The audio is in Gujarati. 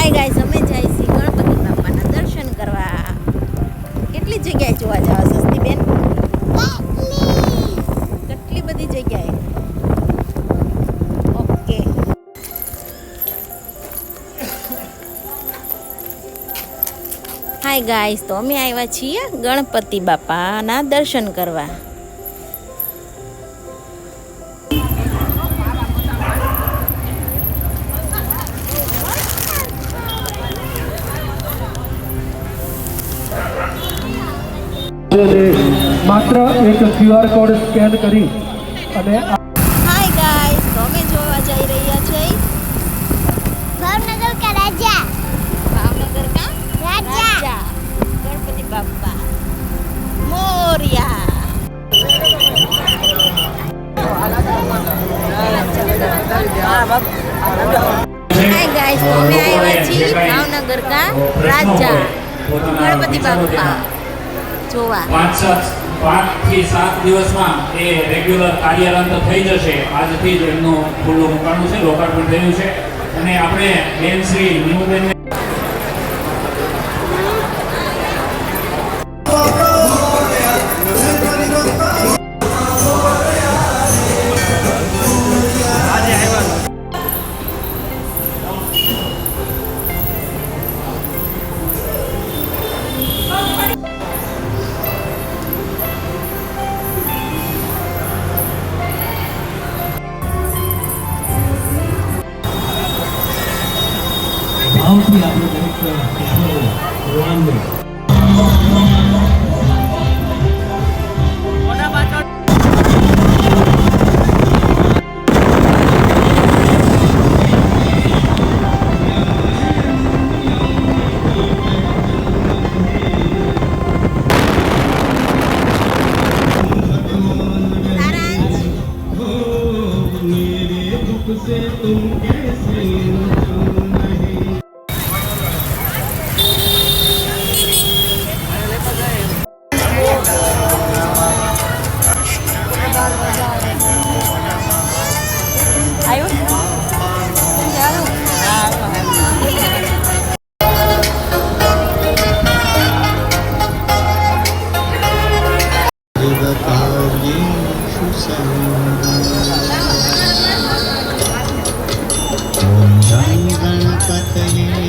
હાય ગાઈસ, અમે જાય છીએ ગણપતિ બાપાના દર્શન કરવા. કેટલી જગ્યાએ જોવા જાવ સસ્તી બેન? કેટલી બધી જગ્યાએ. ઓકે. હાય ગાઈસ, તો અમે આવ્યા છીએ ગણપતિ બાપાના દર્શન કરવા. માત્ર એક QR કોડ સ્કેન કરી અને હાય ગાઈસ, તો અમે જોવા જઈ રહ્યા છીએ ભાવનગર કા રાજા ભાવનગર કા રાજા ગણપતિ બાપા મોરિયા. હાય ગાઈસ, તો અમે આવ્યા છીએ ભાવનગર કા રાજા ગણપતિ બાપા જોવા. 5 થી 7 દિવસમાં એ રેગ્યુલર કાર્યરત થઈ જશે. આજથી જ એમનું ખુલ્લું મૂકવાનું છે, લોકાર્પણ થયું છે. અને આપણે બેન શ્રી નીમુબેન ભાવથી આપણે દરેક ભગવાનને ગણપતયે